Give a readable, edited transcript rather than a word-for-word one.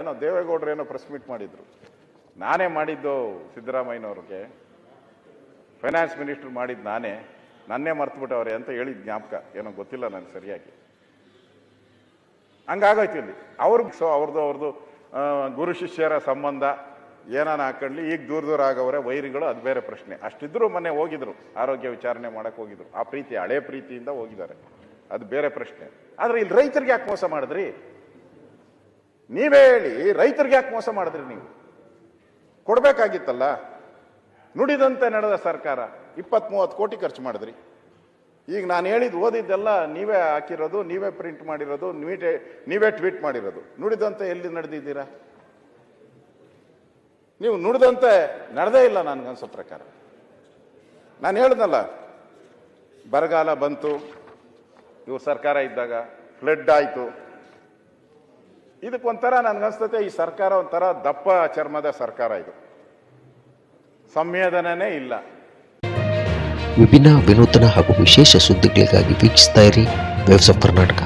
ಏನೋ ದೇವೇಗೌಡರು ಏನೋ ಪ್ರೆಸ್ ಮೀಟ್ ಮಾಡಿದ್ರು, ನಾನೇ ಮಾಡಿದ್ದು ಸಿದ್ದರಾಮಯ್ಯನವ್ರಿಗೆ, ಫೈನಾನ್ಸ್ ಮಿನಿಸ್ಟರ್ ಮಾಡಿದ್ದು ನಾನೇ, ನನ್ನೇ ಮರ್ತುಬಿಟ್ಟವ್ರೆ ಅಂತ ಹೇಳಿದ ಜ್ಞಾಪಕ ಏನೋ ಗೊತ್ತಿಲ್ಲ ನನಗೆ ಸರಿಯಾಗಿ. ಹಂಗಾಗೋಯ್ತು ಇಲ್ಲಿ. ಅವ್ರದ್ದು ಗುರು ಶಿಷ್ಯರ ಸಂಬಂಧ ಏನಾನ ಹಾಕೊಳ್ಳಿ, ಈಗ ದೂರ ಆಗವ್ರೆ ವೈರಿಗಳು, ಅದು ಬೇರೆ ಪ್ರಶ್ನೆ. ಅಷ್ಟಿದ್ರು ಮೊನ್ನೆ ಹೋಗಿದ್ರು, ಆರೋಗ್ಯ ವಿಚಾರಣೆ ಮಾಡಕ್ಕೆ ಹೋಗಿದ್ರು, ಆ ಪ್ರೀತಿ ಹಳೆ ಪ್ರೀತಿಯಿಂದ ಹೋಗಿದ್ದಾರೆ, ಅದು ಬೇರೆ ಪ್ರಶ್ನೆ. ಆದರೆ ಇಲ್ಲಿ ರೈತರಿಗೆ ಯಾಕೆ ಮೋಸ ಮಾಡಿದ್ರಿ? ನೀವೇ ಹೇಳಿ, ರೈತರಿಗೆ ಯಾಕೆ ಮೋಸ ಮಾಡಿದ್ರಿ? ನೀವು ಕೊಡಬೇಕಾಗಿತ್ತಲ್ಲ. ನುಡಿದಂತೆ ನಡೆದ ಸರ್ಕಾರ 20-30 ಕೋಟಿ ಖರ್ಚು ಮಾಡಿದ್ರಿ. ಈಗ ನಾನು ಹೇಳಿದ್ದು ಓದಿದ್ದೆಲ್ಲ ನೀವೇ ಹಾಕಿರೋದು, ನೀವೇ ಪ್ರಿಂಟ್ ಮಾಡಿರೋದು, ನೀವೇ ಟ್ವೀಟ್ ಮಾಡಿರೋದು. ನುಡಿದಂತೆ ಎಲ್ಲಿ ನಡೆದಿದ್ದೀರಾ? ನೀವು ನುಡಿದಂತೆ ನಡೆದೇ ಇಲ್ಲ ನನಗನ್ಸೋ ಪ್ರಕಾರ. ನಾನು ಹೇಳ್ದಲ್ಲ, ಬರಗಾಲ ಬಂತು, ಇವ್ರ ಸರ್ಕಾರ ಇದ್ದಾಗ ಫ್ಲಡ್ ಆಯಿತು. ಇದಕ್ಕೊಂಥರ ನನಗನ್ಸ್ತತೆ ಈ ಸರ್ಕಾರ ಒಂಥರ ದಪ್ಪ ಚರ್ಮದ ಸರ್ಕಾರ, ಇದು ಸಂವೇದನೆ ಇಲ್ಲ. ವಿಭಿನ್ನ ವಿನೂತನ ಹಾಗೂ ವಿಶೇಷ ಸುದ್ದಿಗಳಿಗಾಗಿ ವೀಕ್ಷಿಸ್ತಾ ಇರಿ ವೇವ್ಸ್ ಆಫ್ ಕರ್ನಾಟಕ.